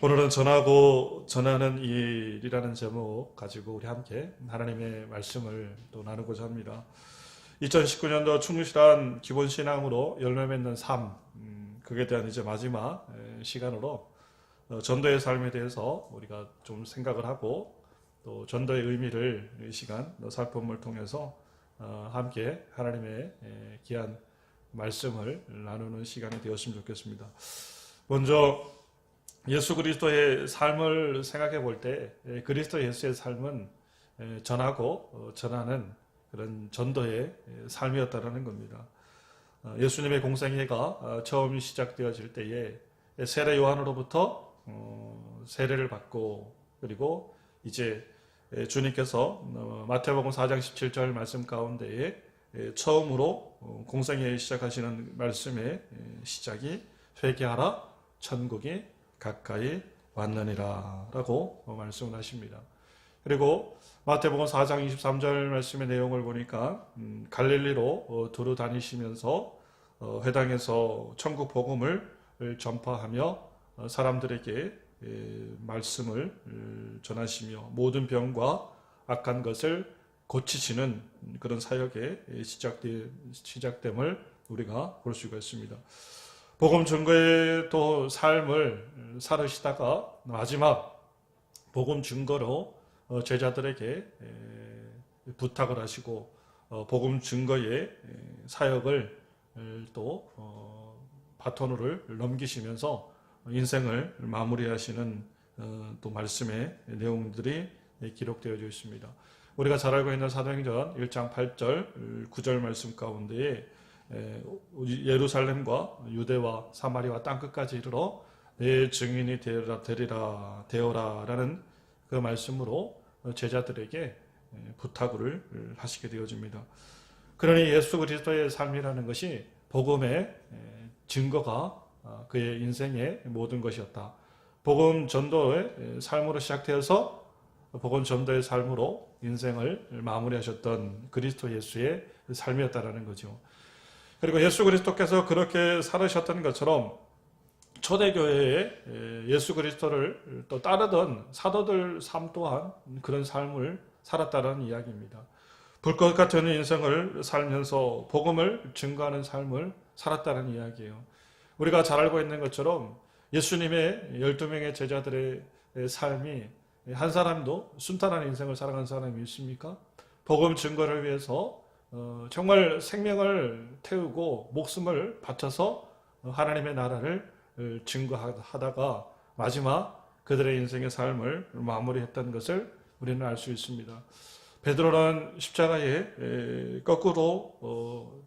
오늘은 전하고 전하는 일이라는 제목 가지고 우리 함께 하나님의 말씀을 또 나누고자 합니다. 2019년도 충실한 기본 신앙으로 열매 맺는 삶, 그에 대한 이제 마지막 시간으로 전도의 삶에 대해서 우리가 좀 생각을 하고 또 전도의 의미를 이 시간 살펴봄을 통해서 함께 하나님의 귀한 말씀을 나누는 시간이 되었으면 좋겠습니다. 먼저 예수 그리스도의 삶을 생각해 볼 때 그리스도 예수의 삶은 전하고 전하는 그런 전도의 삶이었다라는 겁니다. 예수님의 공생애가 처음 시작되어질 때에 세례 요한으로부터 세례를 받고 그리고 이제 주님께서 마태복음 4장 17절 말씀 가운데에 처음으로 공생애 시작하시는 말씀의 시작이 회개하라 천국이 가까이 왔느니라 라고 말씀을 하십니다. 그리고 마태복음 4장 23절 말씀의 내용을 보니까 갈릴리로 두루 다니시면서 회당에서 천국 복음을 전파하며 사람들에게 말씀을 전하시며 모든 병과 악한 것을 고치시는 그런 사역의 시작됨을 우리가 볼 수가 있습니다. 복음 증거의 또 삶을 살으시다가 마지막 복음 증거로 제자들에게 부탁을 하시고 복음 증거의 사역을 또 바톤을 넘기시면서 인생을 마무리하시는 또 말씀의 내용들이 기록되어 있습니다. 우리가 잘 알고 있는 사도행전 1장 8절 9절 말씀 가운데에 예루살렘과 유대와 사마리아 땅끝까지 이르러 내 증인이 되어라 라는 그 말씀으로 제자들에게 부탁을 하시게 되어집니다. 그러니 예수 그리스도의 삶이라는 것이 복음의 증거가 그의 인생의 모든 것이었다. 복음 전도의 삶으로 시작되어서 복음 전도의 삶으로 인생을 마무리하셨던 그리스도 예수의 삶이었다라는 거죠. 그리고 예수 그리스도께서 그렇게 살으셨던 것처럼 초대교회에 예수 그리스도를 또 따르던 사도들 삶 또한 그런 삶을 살았다는 이야기입니다. 불꽃 같은 인생을 살면서 복음을 증거하는 삶을 살았다는 이야기예요. 우리가 잘 알고 있는 것처럼 예수님의 12명의 제자들의 삶이 한 사람도 순탄한 인생을 살아간 사람이 있습니까? 복음 증거를 위해서 정말 생명을 태우고 목숨을 바쳐서 하나님의 나라를 증거하다가 마지막 그들의 인생의 삶을 마무리했던 것을 우리는 알 수 있습니다. 베드로는 십자가에 거꾸로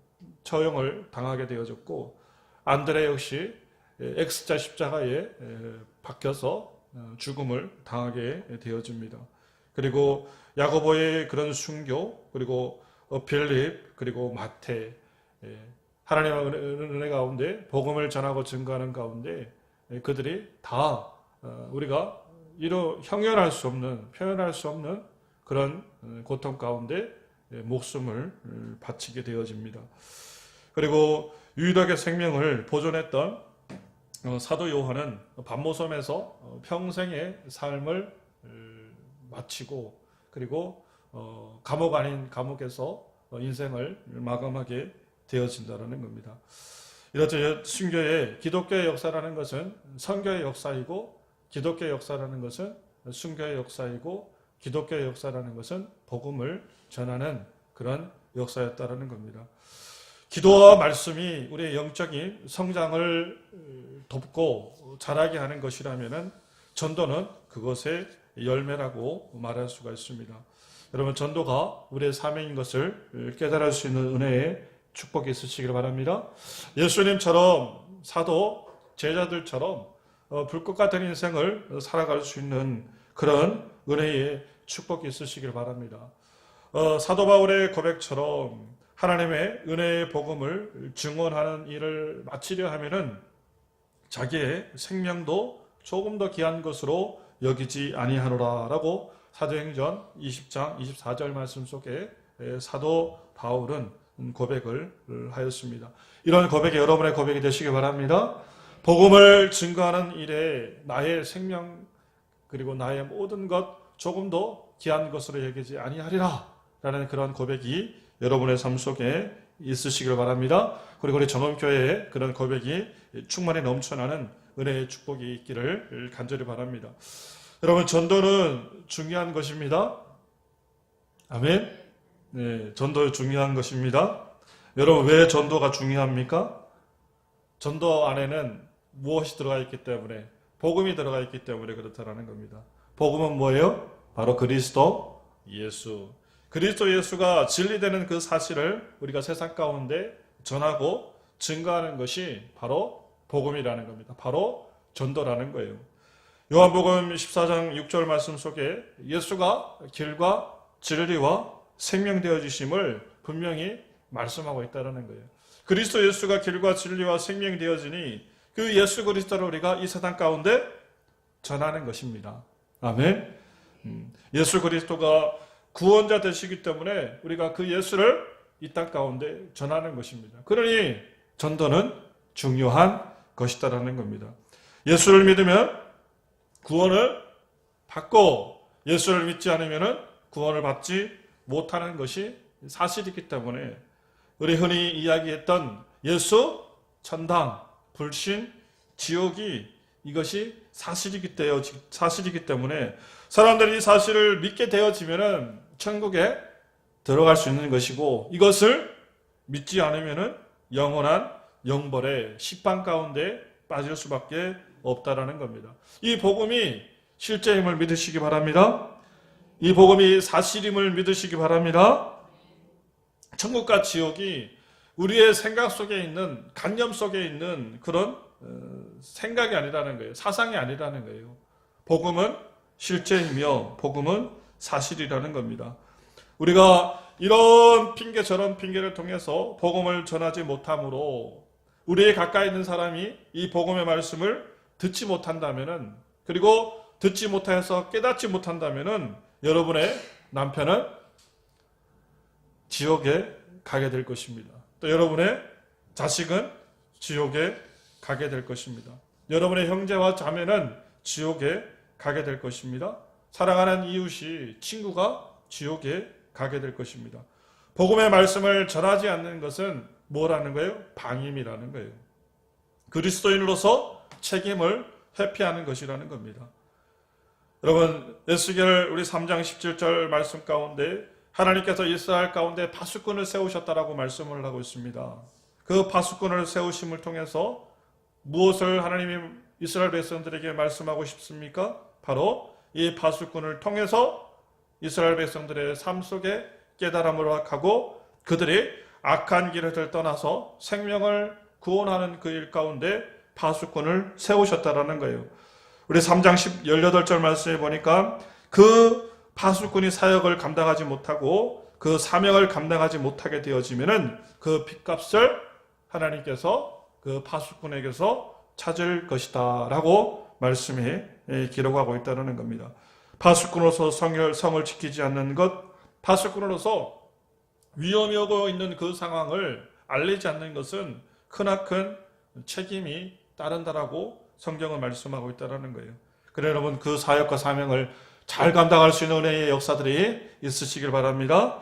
처형을 당하게 되어졌고 안드레 역시 X자 십자가에 박혀서 죽음을 당하게 되어집니다. 그리고 야고보의 그런 순교 그리고 빌립 그리고 마태 하나님의 은혜 가운데 복음을 전하고 증거하는 가운데 그들이 다 우리가 형용할 수 없는 표현할 수 없는 그런 고통 가운데 목숨을 바치게 되어집니다. 그리고 유일하게 생명을 보존했던 사도 요한은 반모섬에서 평생의 삶을 마치고 그리고 감옥 아닌 감옥에서 인생을 마감하게 되어진다는 겁니다. 이렇듯 순교의 기독교의 역사라는 것은 선교의 역사이고 기독교의 역사라는 것은 순교의 역사이고 기독교의 역사라는 것은 복음을 전하는 그런 역사였다라는 겁니다. 기도와 말씀이 우리의 영적인 성장을 돕고 자라게 하는 것이라면 전도는 그것의 열매라고 말할 수가 있습니다. 여러분 전도가 우리의 사명인 것을 깨달을 수 있는 은혜의 축복이 있으시길 바랍니다. 예수님처럼 사도 제자들처럼 불꽃 같은 인생을 살아갈 수 있는 그런 은혜의 축복이 있으시길 바랍니다. 사도 바울의 고백처럼 하나님의 은혜의 복음을 증언하는 일을 마치려 하면은 자기의 생명도 조금 더 귀한 것으로 여기지 아니하노라라고 사도행전 20장 24절 말씀 속에 사도 바울은 고백을 하였습니다. 이런 고백이 여러분의 고백이 되시기 바랍니다. 복음을 증거하는 일에 나의 생명 그리고 나의 모든 것 조금도 귀한 것으로 여기지 아니하리라 라는 그런 고백이 여러분의 삶 속에 있으시길 바랍니다. 그리고 우리 정음교회에 그런 고백이 충만히 넘쳐나는 은혜의 축복이 있기를 간절히 바랍니다. 여러분, 전도는 중요한 것입니다. 아멘. 네, 전도 중요한 것입니다. 여러분, 왜 전도가 중요합니까? 전도 안에는 무엇이 들어가 있기 때문에, 복음이 들어가 있기 때문에 그렇다라는 겁니다. 복음은 뭐예요? 바로 그리스도 예수. 그리스도 예수가 진리되는 그 사실을 우리가 세상 가운데 전하고 증거하는 것이 바로 복음이라는 겁니다. 바로 전도라는 거예요. 요한복음 14장 6절 말씀 속에 예수가 길과 진리와 생명 되어지심을 분명히 말씀하고 있다는 거예요. 그리스도 예수가 길과 진리와 생명 되어지니 그 예수 그리스도를 우리가 이 세상 가운데 전하는 것입니다. 아멘. 예수 그리스도가 구원자 되시기 때문에 우리가 그 예수를 이 땅 가운데 전하는 것입니다. 그러니 전도는 중요한 것이다라는 겁니다. 예수를 믿으면 구원을 받고 예수를 믿지 않으면 구원을 받지 못하는 것이 사실이기 때문에 우리 흔히 이야기했던 예수, 천당, 불신, 지옥이 이것이 사실이기 때문에 사람들이 이 사실을 믿게 되어지면 천국에 들어갈 수 있는 것이고 이것을 믿지 않으면 영원한 영벌의 십방 가운데 빠질 수밖에 없다라는 겁니다. 이 복음이 실제임을 믿으시기 바랍니다. 이 복음이 사실임을 믿으시기 바랍니다. 천국과 지옥이 우리의 생각 속에 있는 관념 속에 있는 그런 생각이 아니라는 거예요. 사상이 아니라는 거예요. 복음은 실제이며 복음은 사실이라는 겁니다. 우리가 이런 핑계 저런 핑계를 통해서 복음을 전하지 못함으로 우리의 가까이 있는 사람이 이 복음의 말씀을 듣지 못한다면은 그리고 듣지 못해서 깨닫지 못한다면은 여러분의 남편은 지옥에 가게 될 것입니다. 또 여러분의 자식은 지옥에 가게 될 것입니다. 여러분의 형제와 자매는 지옥에 가게 될 것입니다. 사랑하는 이웃이 친구가 지옥에 가게 될 것입니다. 복음의 말씀을 전하지 않는 것은 뭐라는 거예요? 방임이라는 거예요. 그리스도인으로서 책임을 회피하는 것이라는 겁니다. 여러분, 에스겔 우리 3장 17절 말씀 가운데 하나님께서 이스라엘 가운데 파수꾼을 세우셨다라고 말씀을 하고 있습니다. 그 파수꾼을 세우심을 통해서 무엇을 하나님이 이스라엘 백성들에게 말씀하고 싶습니까? 바로 이 파수꾼을 통해서 이스라엘 백성들의 삶 속에 깨달음을 하고 그들이 악한 길을 떠나서 생명을 구원하는 그 일 가운데 파수꾼을 세우셨다라는 거예요. 우리 3장 18절 말씀에 보니까 그 파수꾼이 사역을 감당하지 못하고 그 사명을 감당하지 못하게 되어지면은 그 핏값을 하나님께서 그 파수꾼에게서 찾을 것이다 라고 말씀이 기록하고 있다는 겁니다. 파수꾼으로서 성을 지키지 않는 것, 파수꾼으로서 위험이 오고 있는 그 상황을 알리지 않는 것은 크나큰 책임이 따른다라고 성경은 말씀하고 있다는 거예요. 그래 여러분, 그 사역과 사명을 잘 감당할 수 있는 은혜의 역사들이 있으시길 바랍니다.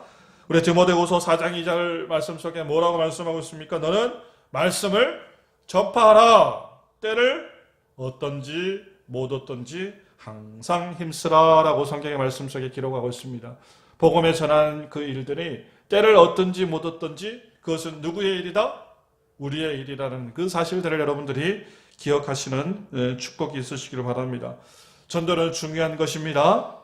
우리 디모데후서 4장 2절 말씀 속에 뭐라고 말씀하고 있습니까? 너는 말씀을 전파하라. 때를 어떤지 못 어떤지 항상 힘쓰라 라고 성경의 말씀 속에 기록하고 있습니다. 복음에 전한 그 일들이 때를 어떤지 못 어떤지 그것은 누구의 일이다? 우리의 일이라는 그 사실들을 여러분들이 기억하시는 축복이 있으시기를 바랍니다. 전도는 중요한 것입니다.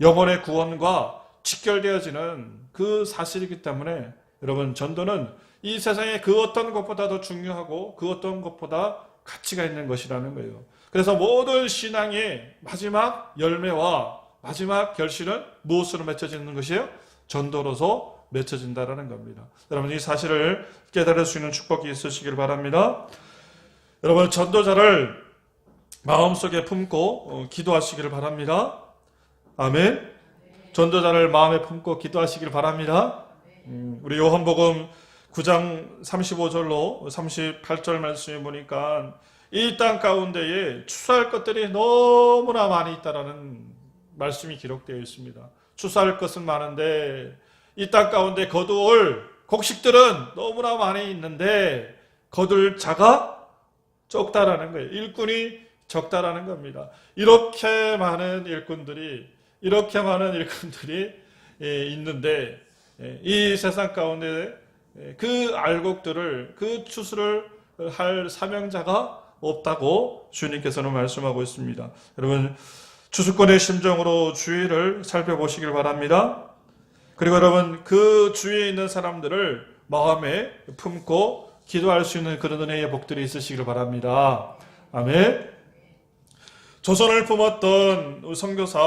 영혼의 구원과 직결되어지는 그 사실이기 때문에 여러분, 전도는 이 세상의 그 어떤 것보다도 중요하고 그 어떤 것보다 가치가 있는 것이라는 거예요. 그래서 모든 신앙의 마지막 열매와 마지막 결실은 무엇으로 맺혀지는 것이에요? 전도로서 맺혀진다는 겁니다. 여러분, 이 사실을 깨달을 수 있는 축복이 있으시길 바랍니다. 여러분, 전도자를 마음속에 품고 기도하시기를 바랍니다. 아멘. 전도자를 마음에 품고 기도하시길 바랍니다. 우리 요한복음 9장 35절로 38절 말씀에 보니까 이 땅 가운데에 추수할 것들이 너무나 많이 있다라는 말씀이 기록되어 있습니다. 추수할 것은 많은데 이 땅 가운데 거두올 곡식들은 너무나 많이 있는데 거둘 자가 적다라는 거예요. 일꾼이 적다라는 겁니다. 이렇게 많은 일꾼들이 있는데 이 세상 가운데 그 알곡들을 그 추수를 할 사명자가 없다고 주님께서는 말씀하고 있습니다. 여러분 추수꾼의 심정으로 주위를 살펴보시길 바랍니다. 그리고 여러분 그 주위에 있는 사람들을 마음에 품고 기도할 수 있는 그런 은혜의 복들이 있으시길 바랍니다. 아멘. 조선을 품었던 선교사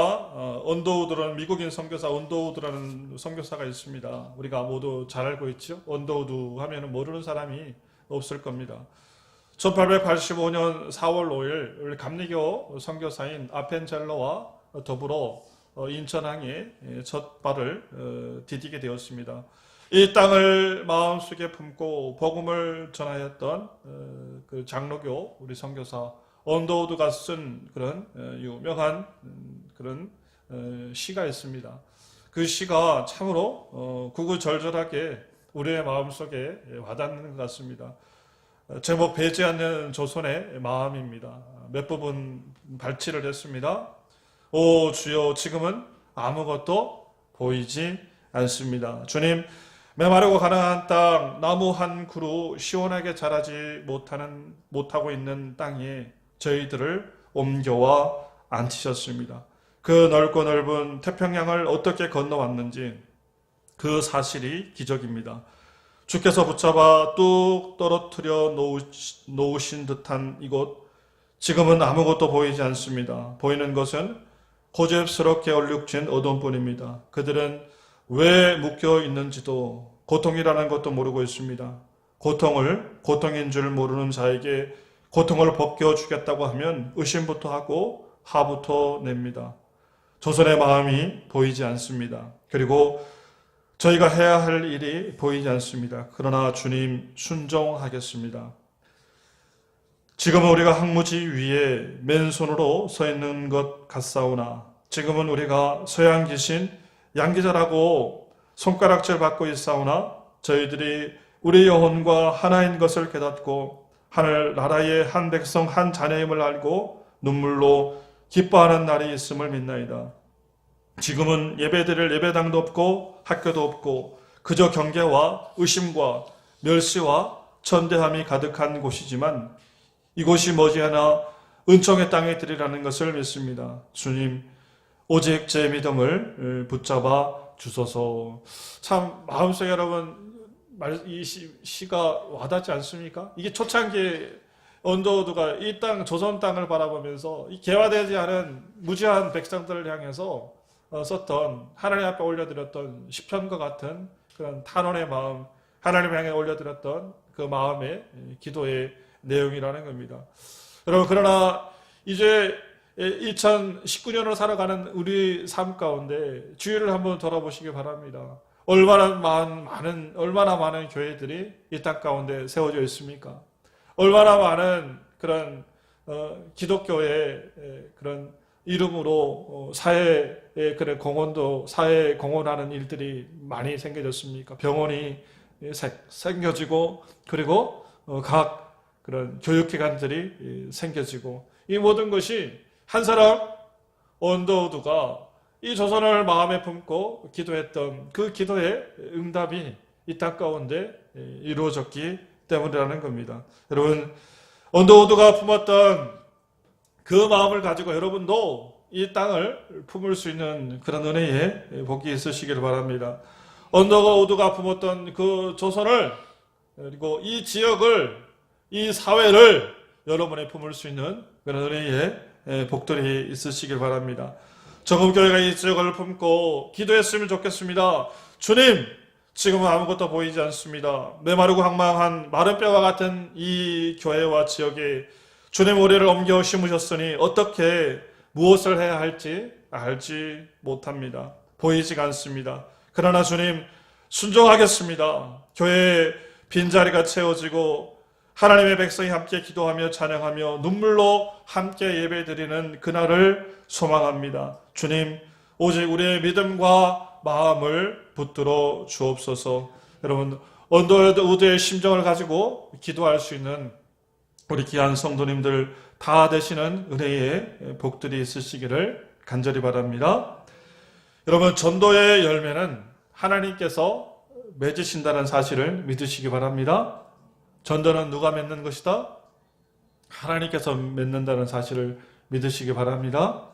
언더우드라는 미국인 선교사 언더우드라는 선교사가 있습니다. 우리가 모두 잘 알고 있죠. 언더우드 하면 모르는 사람이 없을 겁니다. 1885년 4월 5일 감리교 선교사인 아펜젤러와 더불어 인천항에 첫 발을 디디게 되었습니다. 이 땅을 마음속에 품고 복음을 전하였던 그 장로교 우리 선교사 언더우드가 쓴 그런 유명한 그런 시가 있습니다. 그 시가 참으로 구구절절하게 우리의 마음속에 와닿는 것 같습니다. 제목 배지 않는 조선의 마음입니다. 몇 부분 발치를 했습니다. 오 주여 지금은 아무것도 보이지 않습니다. 주님 메마르고 가난한 땅 나무 한 그루 시원하게 자라지 못하고 있는 땅에 저희들을 옮겨와 앉히셨습니다. 그 넓고 넓은 태평양을 어떻게 건너왔는지 그 사실이 기적입니다. 주께서 붙잡아 뚝 떨어뜨려 놓으신 듯한 이곳 지금은 아무것도 보이지 않습니다. 보이는 것은 고집스럽게 얼룩진 어둠뿐입니다. 그들은 왜 묶여 있는지도 고통이라는 것도 모르고 있습니다. 고통인 줄 모르는 자에게 고통을 벗겨주겠다고 하면 의심부터 하고 화부터 냅니다. 조선의 마음이 보이지 않습니다. 그리고 저희가 해야 할 일이 보이지 않습니다. 그러나 주님 순종하겠습니다. 지금은 우리가 항무지 위에 맨손으로 서 있는 것 같사오나 지금은 우리가 서양 귀신 양기자라고 손가락질 받고 있사오나 저희들이 우리 영혼과 하나인 것을 깨닫고 하늘 나라의 한 백성 한 자녀임을 알고 눈물로 기뻐하는 날이 있음을 믿나이다. 지금은 예배드릴 예배당도 없고 학교도 없고 그저 경계와 의심과 멸시와 천대함이 가득한 곳이지만 이곳이 머지않아 은총의 땅에 들이라는 것을 믿습니다. 주님 오직 제 믿음을 붙잡아 주소서. 참 마음속에 여러분 이 시가 와닿지 않습니까? 이게 초창기에 언더우드가 이 땅 조선 땅을 바라보면서 이 개화되지 않은 무지한 백성들을 향해서 썼던 하나님 앞에 올려드렸던 시편과 같은 그런 탄원의 마음, 하나님 향해 올려드렸던 그 마음의 기도의 내용이라는 겁니다. 여러분 그러나 이제 2019년을 살아가는 우리 삶 가운데 주위를 한번 돌아보시기 바랍니다. 얼마나 많은 교회들이 이 땅 가운데 세워져 있습니까? 얼마나 많은 그런 기독교의 그런 이름으로 사회의 그런 사회에 공헌하는 일들이 많이 생겨졌습니까? 병원이 생겨지고 그리고 각 그런 교육기관들이 생겨지고 이 모든 것이 한 사람 언더우드가 이 조선을 마음에 품고 기도했던 그 기도의 응답이 이 땅 가운데 이루어졌기 때문이라는 겁니다. 여러분 언더우드가 품었던 그 마음을 가지고 여러분도 이 땅을 품을 수 있는 그런 은혜의 복이 있으시기를 바랍니다. 언더우드가 품었던 그 조선을 그리고 이 지역을 이 사회를 여러분이 품을 수 있는 그런 은혜의 복들이 있으시길 바랍니다. 정읍교회가 이 지역을 품고 기도했으면 좋겠습니다. 주님 지금은 아무것도 보이지 않습니다. 메마르고 황망한 마른 뼈와 같은 이 교회와 지역에 주님 우리를 옮겨 심으셨으니 어떻게 무엇을 해야 할지 알지 못합니다. 보이지가 않습니다. 그러나 주님 순종하겠습니다. 교회의 빈자리가 채워지고 하나님의 백성이 함께 기도하며 찬양하며 눈물로 함께 예배드리는 그날을 소망합니다. 주님, 오직 우리의 믿음과 마음을 붙들어 주옵소서. 여러분, 언더우드의 심정을 가지고 기도할 수 있는 우리 귀한 성도님들 다 되시는 은혜의 복들이 있으시기를 간절히 바랍니다. 여러분, 전도의 열매는 하나님께서 맺으신다는 사실을 믿으시기 바랍니다. 전도는 누가 맺는 것이다? 하나님께서 맺는다는 사실을 믿으시기 바랍니다.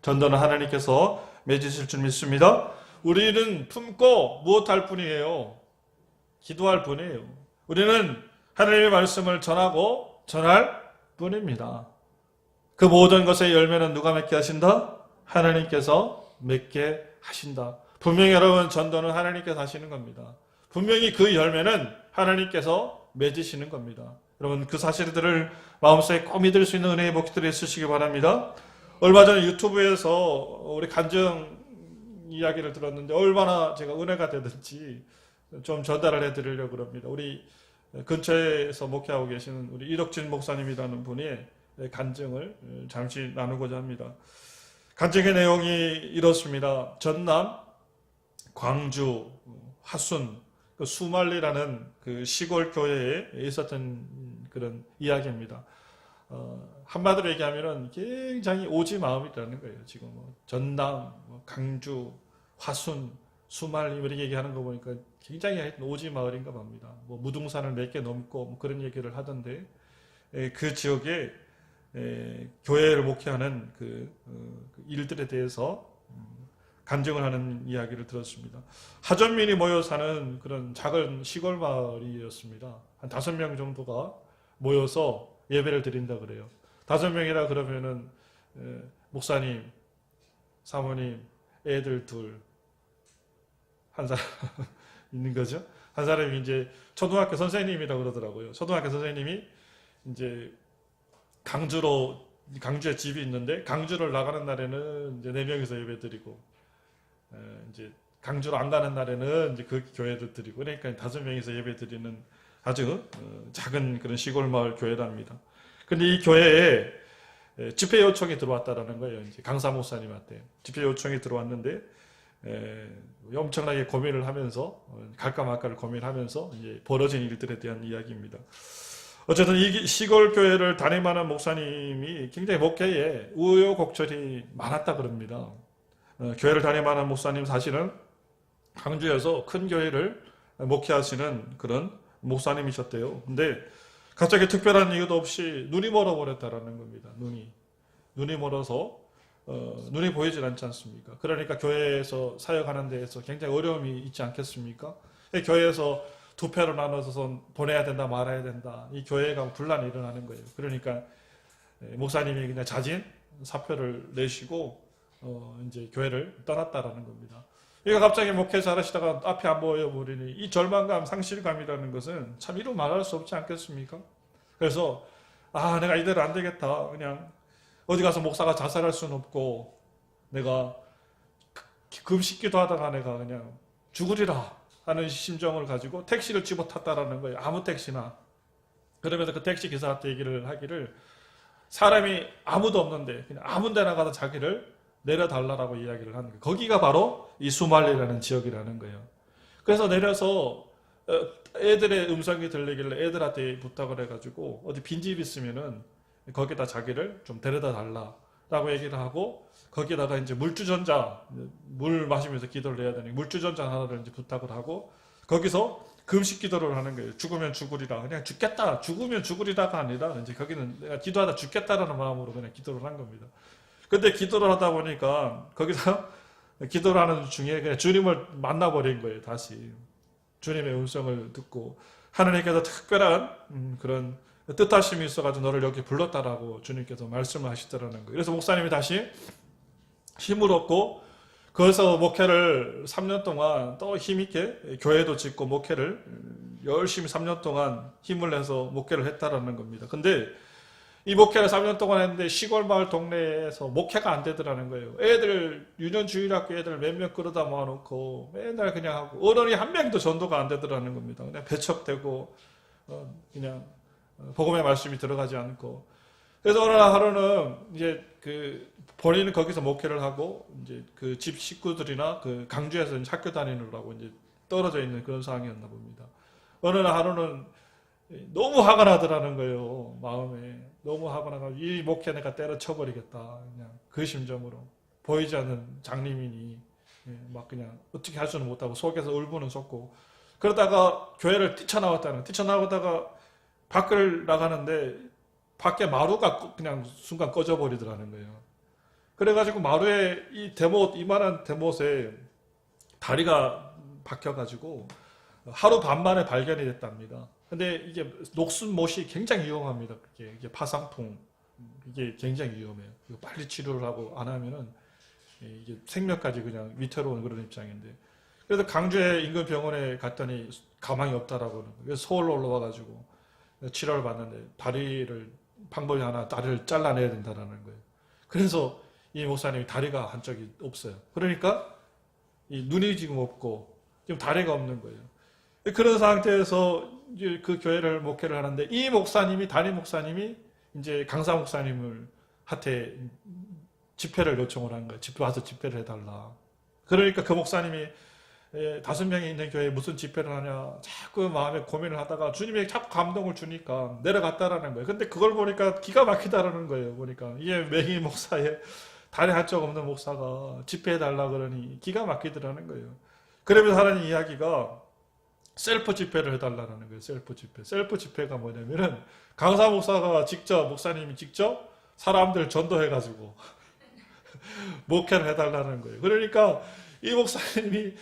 전도는 하나님께서 맺으실 줄 믿습니다. 우리는 품고 무엇할 뿐이에요? 기도할 뿐이에요. 우리는 하나님의 말씀을 전하고 전할 뿐입니다. 그 모든 것의 열매는 누가 맺게 하신다? 하나님께서 맺게 하신다. 분명히 여러분, 전도는 하나님께서 하시는 겁니다. 분명히 그 열매는 하나님께서 맺으시는 겁니다. 여러분, 그 사실들을 마음속에 꼭 믿을 수 있는 은혜의 복들이 있으시기 바랍니다. 얼마 전에 유튜브에서 우리 간증 이야기를 들었는데 얼마나 제가 은혜가 되든지 좀 전달을 해드리려고 합니다. 우리 근처에서 목회하고 계시는 우리 이덕진 목사님이라는 분이 간증을 잠시 나누고자 합니다. 간증의 내용이 이렇습니다. 전남, 광주, 화순, 수말리라는 그 시골 교회에 있었던 그런 이야기입니다. 한마디로 얘기하면은 굉장히 오지 마을이라는 거예요. 지금 전남, 강주, 화순, 수말리 이렇게 얘기하는 거 보니까 굉장히 오지 마을인가 봅니다. 무등산을 몇 개 넘고 그런 얘기를 하던데 그 지역에 교회를 목회하는 그 일들에 대해서 간증을 하는 이야기를 들었습니다. 하전민이 모여 사는 그런 작은 시골 마을이었습니다. 한 5명 정도가 모여서 예배를 드린다 그래요. 5명이라 그러면은 목사님, 사모님, 애들 둘, 한 사람 있는 거죠. 한 사람이 이제 초등학교 선생님이라고 그러더라고요. 초등학교 선생님이 이제 강주에 집이 있는데 강주를 나가는 날에는 이제 4명이서 예배 드리고 이제 강주로 안 가는 날에는 이제 그 교회를 드리고 그러니까 5명이서 예배 드리는 아주 작은 그런 시골 마을 교회랍니다. 근데 이 교회에 집회 요청이 들어왔다라는 거예요. 이제 강사 목사님한테 집회 요청이 들어왔는데 엄청나게 고민을 하면서 갈까 말까를 고민하면서 이제 벌어진 일들에 대한 이야기입니다. 어쨌든 이 시골 교회를 담임하는 목사님이 굉장히 목회에 우여곡절이 많았다 그럽니다. 교회를 담임하는 목사님 사실은 강주에서 큰 교회를 목회하시는 그런 목사님이셨대요. 근데 갑자기 특별한 이유도 없이 눈이 멀어버렸다라는 겁니다. 눈이 멀어서 눈이 보이질 않지 않습니까? 그러니까 교회에서 사역하는 데에서 굉장히 어려움이 있지 않겠습니까? 교회에서 두 패로 나눠서 보내야 된다 말아야 된다. 이 교회가 분란이 일어나는 거예요. 그러니까 목사님이 그냥 자진 사표를 내시고 이제 교회를 떠났다라는 겁니다. 이거 갑자기 목회에서 하시다가 앞이 안 보여버리니 이 절망감, 상실감이라는 것은 참 이루 말할 수 없지 않겠습니까? 그래서 내가 이대로 안 되겠다. 그냥 어디 가서 목사가 자살할 수는 없고 내가 금식기도 하다가 내가 그냥 죽으리라 하는 심정을 가지고 택시를 집어 탔다라는 거예요. 아무 택시나. 그러면서 그 택시 기사한테 얘기를 하기를 사람이 아무도 없는데 그냥 아무 데나 가서 자기를 내려달라고 이야기를 하는 거예요. 거기가 바로 이 수말리라는 지역이라는 거예요. 그래서 내려서 애들의 음성이 들리길래 애들한테 부탁을 해가지고 어디 빈집 있으면은 거기다 자기를 좀 데려다 달라라고 얘기를 하고 거기다가 이제 물주전자 물 마시면서 기도를 해야 되는 물주전자 하나를 이제 부탁을 하고 거기서 금식 기도를 하는 거예요. 죽으면 죽으리라. 그냥 죽겠다. 죽으면 죽으리라가 아니라 이제 거기는 내가 기도하다 죽겠다라는 마음으로 그냥 기도를 한 겁니다. 근데 기도를 하다 보니까 거기서 기도를 하는 중에 그냥 주님을 만나버린 거예요. 다시 주님의 음성을 듣고 하나님께서 특별한 그런 뜻하심이 있어가지고 너를 여기 불렀다라고 주님께서 말씀을 하시더라는 거예요. 그래서 목사님이 다시 힘을 얻고 거기서 목회를 3년 동안 또 힘있게 교회도 짓고 목회를 열심히 3년 동안 힘을 내서 목회를 했다라는 겁니다. 근데 이 목회를 3년 동안 했는데 시골 마을 동네에서 목회가 안 되더라는 거예요. 애들 유년주일학교 애들 몇 명 끌어다 모아놓고 맨날 그냥 하고 어른이 한 명도 전도가 안 되더라는 겁니다. 그냥 배척되고 그냥 복음의 말씀이 들어가지 않고. 그래서 어느 날 하루는 이제 본인은 거기서 목회를 하고 이제 그 집 식구들이나 그 강주에서 이제 학교 다니느라고 이제 떨어져 있는 그런 상황이었나 봅니다. 어느 날 하루는 너무 화가 나더라는 거예요. 마음에 너무 화가 나가지고 이 목회 내가 때려쳐버리겠다. 그냥 그 심정으로 보이지 않는 장님이니 막 그냥 어떻게 할 수는 못하고 속에서 울분은 쏟고 그러다가 교회를 뛰쳐나왔다가 밖을 나가는데 밖에 마루가 그냥 순간 꺼져버리더라는 거예요. 그래가지고 마루에 이만한 대못에 다리가 박혀가지고 하루 반 만에 발견이 됐답니다. 근데 이게 녹슨못이 굉장히 위험합니다. 이게 파상풍, 이게 굉장히 위험해요. 이거 빨리 치료를 하고 안 하면은 이게 생명까지 그냥 위태로운 그런 입장인데. 그래서 강주의 인근 병원에 갔더니 가망이 없다라고. 그래서 서울로 올라와가지고 치료를 받는데 방법이 하나 다리를 잘라내야 된다라는 거예요. 그래서 이 목사님이 다리가 한쪽이 없어요. 그러니까 이 눈이 지금 없고 지금 다리가 없는 거예요. 그런 상태에서 이제 그 교회를 목회를 하는데 이 목사님이 담임 목사님이 이제 강사 목사님을 한테 집회를 요청을 한 거예요. 와서 집회를 해달라. 그러니까 그 목사님이 5명이 있는 교회에 무슨 집회를 하냐 자꾸 마음에 고민을 하다가 주님이 자꾸 감동을 주니까 내려갔다라는 거예요. 근데 그걸 보니까 기가 막히다라는 거예요. 보니까 이게 맹이 목사의 다리 한쪽 없는 목사가 집회해달라 그러니 기가 막히더라는 거예요. 그러면서 하는 이야기가 셀프 집회를 해달라는 거예요. 셀프 집회. 셀프 집회가 뭐냐면은 강사 목사님이 직접 사람들 전도해가지고 목회를 해달라는 거예요. 그러니까 이 목사님이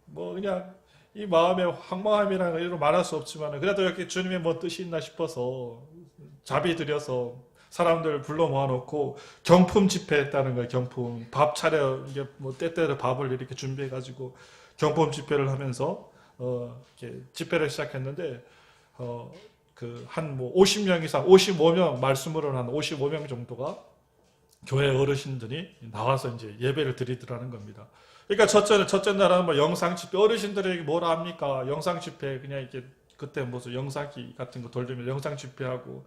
뭐 그냥 이 마음의 황망함이라는 걸 말할 수 없지만 그래도 이렇게 주님의 뭐 뜻이 있나 싶어서 자비 들여서 사람들 불러 모아놓고 경품 집회했다는 거예요. 경품 밥 차려 이게 뭐 때때로 밥을 이렇게 준비해가지고 경품 집회를 하면서 이렇게 집회를 시작했는데 그 한 뭐 50명 이상 55명 말씀으로는 한 55명 정도가 교회 어르신들이 나와서 이제 예배를 드리더라는 겁니다. 그러니까 첫째 날은 뭐 영상 집회 어르신들에게 뭐라 합니까? 영상 집회 그냥 이렇게 그때 무슨 영상기 같은 거 돌리면 영상 집회하고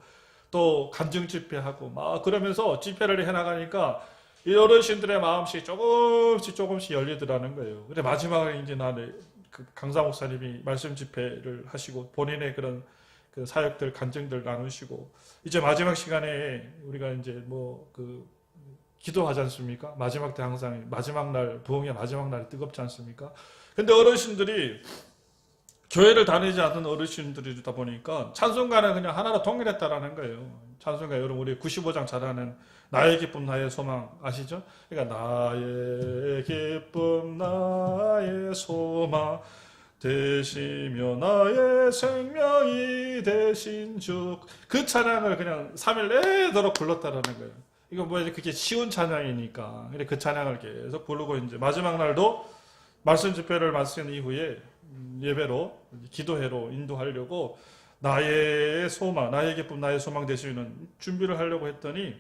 또 간증 집회하고 막 그러면서 집회를 해나가니까 이 어르신들의 마음씩 조금씩 열리더라는 거예요. 근데 마지막에 이제 그 강사 목사님이 말씀 집회를 하시고 본인의 그런 그 사역들 간증들 나누시고 이제 마지막 시간에 우리가 이제 뭐 기도하지 않습니까? 마지막 때 항상 마지막 날 부흥의 마지막 날이 뜨겁지 않습니까? 근데 어르신들이 교회를 다니지 않는 어르신들이다 보니까 찬송가는 그냥 하나로 통일했다라는 거예요. 찬송가 여러분 우리 95장 잘하는 나의 기쁨 나의 소망 아시죠? 그러니까 나의 기쁨 나의 소망 되시며 나의 생명이 되신 주 그 찬양을 그냥 3일 내도록 불렀다라는 거예요. 이거 뭐 그게 쉬운 찬양이니까 그 찬양을 계속 부르고 이제 마지막 날도 말씀 집회를 마친 이후에 예배로 기도회로 인도하려고 나의 소망, 나의 기쁨, 나의 소망 되시는 준비를 하려고 했더니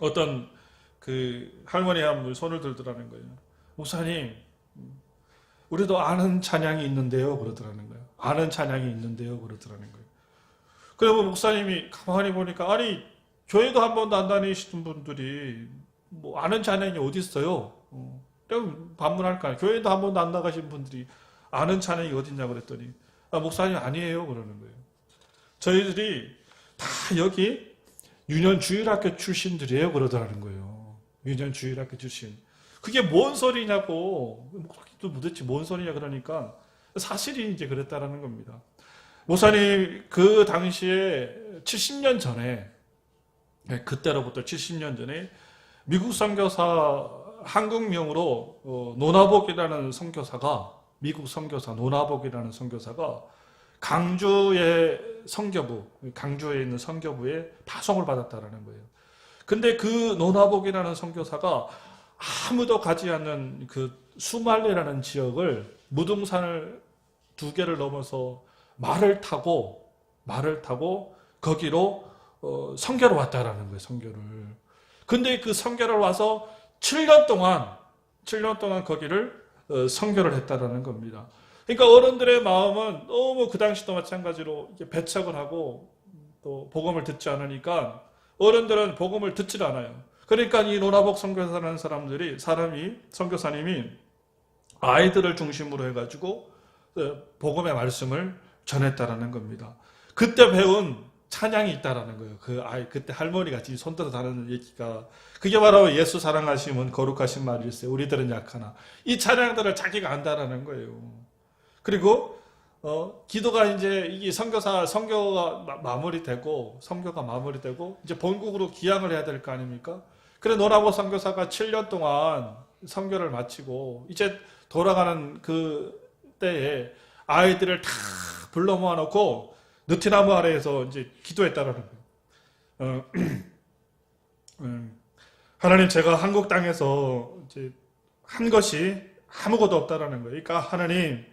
어떤 그 할머니 한 분이 손을 들더라는 거예요. 목사님, 우리도 아는 찬양이 있는데요, 그러더라는 거예요. 아는 찬양이 있는데요, 그러더라는 거예요. 그리고 목사님이 가만히 보니까 아니 교회도 한 번도 안 다니시던 분들이 뭐 아는 찬양이 어디 있어요? 그럼 반문할까요? 교회도 한 번도 안 나가신 분들이 아는 찬양이 어딨냐 그랬더니 목사님 아니에요 그러는 거예요. 저희들이 다 여기 유년주일학교 출신들이에요 그러더라는 거예요. 유년주일학교 출신. 그게 뭔 소리냐고 또 묻었지 뭔 소리냐 그러니까 사실이 이제 그랬다라는 겁니다. 목사님 그 당시에 70년 전에 그때로부터 70년 전에 미국 선교사 한국명으로 노나복이라는 선교사가 미국 선교사 노나복이라는 선교사가 강주의 선교부 강주에 있는 선교부에 파송을 받았다라는 거예요. 근데 그 노나복이라는 선교사가 아무도 가지 않는 그 수말레라는 지역을 무등산을 2개를 넘어서 말을 타고 거기로 선교를 왔다라는 거예요. 선교를. 근데 그 선교를 와서 7년 동안 거기를 선교를 했다라는 겁니다. 그러니까 어른들의 마음은 너무 그 당시도 마찬가지로 이렇게 배척을 하고 또 복음을 듣지 않으니까 어른들은 복음을 듣질 않아요. 그러니까 이 노나복 선교사라는 선교사님이 아이들을 중심으로 해가지고 복음의 말씀을 전했다라는 겁니다. 그때 배운 찬양이 있다라는 거예요. 그때 할머니가 지금 손들어 다니는 얘기가 그게 바로 예수 사랑하심은 거룩하신 말일세 우리들은 약하나 이 찬양들을 자기가 안다라는 거예요. 그리고 기도가 이제 이 선교가 마무리되고 이제 본국으로 귀향을 해야 될 거 아닙니까? 그래 노나보 선교사가 7년 동안 선교를 마치고 이제 돌아가는 그 때에 아이들을 다 불러 모아놓고 느티나무 아래에서 이제 기도했다라는 거예요. 하나님 제가 한국 땅에서 이제 한 것이 아무것도 없다라는 거예요. 그러니까 하나님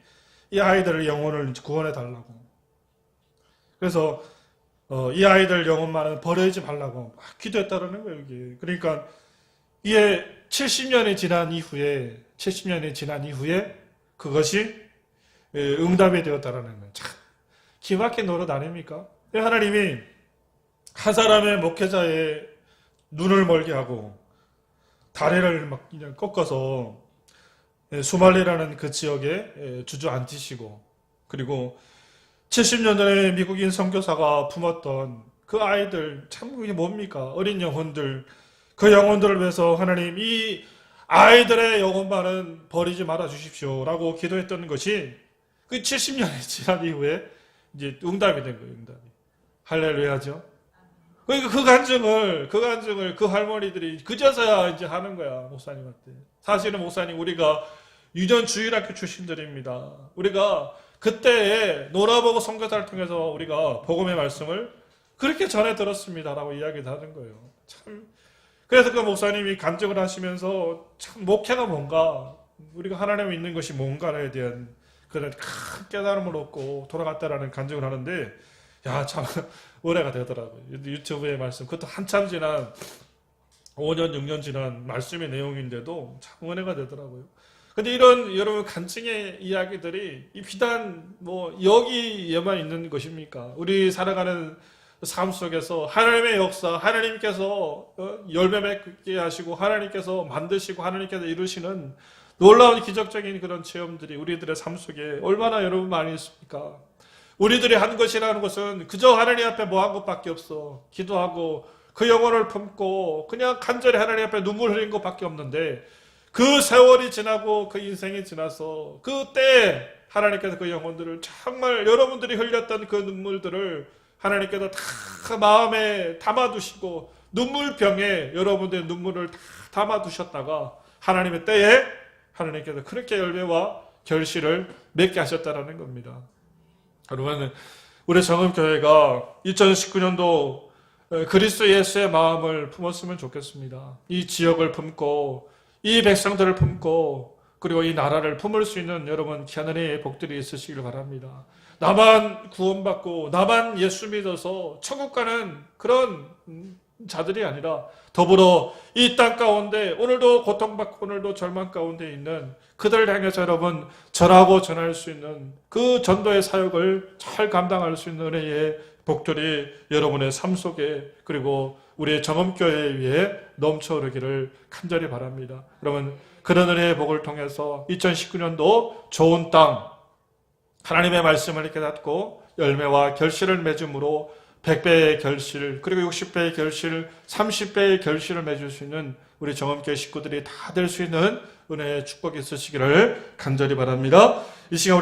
이 아이들의 영혼을 구원해 달라고. 그래서 이 아이들 영혼만은 버리지 말라고 막 기도했다라는 거예요. 이게. 그러니까 이게 70년이 지난 이후에 그것이 응답이 되었다라는 거예요. 참 기막힌 노릇 아닙니까? 하나님이 한 사람의 목회자의 눈을 멀게 하고 다리를 막 그냥 꺾어서 수말리라는 그 지역에 주저앉히시고 그리고 70년 전에 미국인 선교사가 품었던 그 아이들 참 그게 뭡니까? 어린 영혼들 그 영혼들을 위해서 하나님 이 아이들의 영혼만은 버리지 말아 주십시오 라고 기도했던 것이 그 70년이 지난 이후에 이제 응답이 된 거예요. 응답이. 할렐루야죠. 그러니까 그 간증을 그 할머니들이 그제서야 이제 하는 거야 목사님한테. 사실은 목사님 우리가 유년 주일학교 출신들입니다. 우리가 그때에 노라보고 선교사를 통해서 우리가 복음의 말씀을 그렇게 전해 들었습니다라고 이야기를 하는 거예요. 참 그래서 그 목사님이 간증을 하시면서 참 목회가 뭔가 우리가 하나님을 믿는 것이 뭔가에 대한 그런 큰 깨달음을 얻고 돌아갔다라는 간증을 하는데 야 참 은혜가 되더라고요. 유튜브의 말씀 그것도 한참 지난 5년 6년 지난 말씀의 내용인데도 참 은혜가 되더라고요. 근데 이런 여러분 간증의 이야기들이 이 비단 뭐 여기에만 있는 것입니까? 우리 살아가는 삶 속에서 하나님의 역사, 하나님께서 열매 맺게 하시고 하나님께서 만드시고 하나님께서 이루시는 놀라운 기적적인 그런 체험들이 우리들의 삶 속에 얼마나 여러분 많이 있습니까? 우리들이 한 것이라는 것은 그저 하나님 앞에 뭐 한 것밖에 없어. 기도하고 그 영혼을 품고 그냥 간절히 하나님 앞에 눈물 흘린 것밖에 없는데 그 세월이 지나고 그 인생이 지나서 그때 하나님께서 그 영혼들을 정말 여러분들이 흘렸던 그 눈물들을 하나님께서 다 마음에 담아두시고 눈물병에 여러분들의 눈물을 다 담아두셨다가 하나님의 때에 하나님께서 그렇게 열매와 결실을 맺게 하셨다는 겁니다. 여러분 우리 정음교회가 2019년도 그리스도 예수의 마음을 품었으면 좋겠습니다. 이 지역을 품고 이 백성들을 품고 그리고 이 나라를 품을 수 있는 여러분 하늘의 복들이 있으시길 바랍니다. 나만 구원받고 나만 예수 믿어서 천국 가는 그런 자들이 아니라 더불어 이 땅 가운데 오늘도 고통받고 오늘도 절망 가운데 있는 그들을 향해서 여러분 전하고 전할 수 있는 그 전도의 사역을 잘 감당할 수 있는 은혜의 복들이 여러분의 삶 속에 그리고 우리의 정음교회 위에 넘쳐오르기를 간절히 바랍니다. 여러분 그런 은혜의 복을 통해서 2019년도 좋은 땅 하나님의 말씀을 깨닫고 열매와 결실을 맺음으로 100배의 결실 그리고 60배의 결실 30배의 결실을 맺을 수 있는 우리 정음교회 식구들이 다 될 수 있는 은혜의 축복이 있으시기를 간절히 바랍니다. 이 시간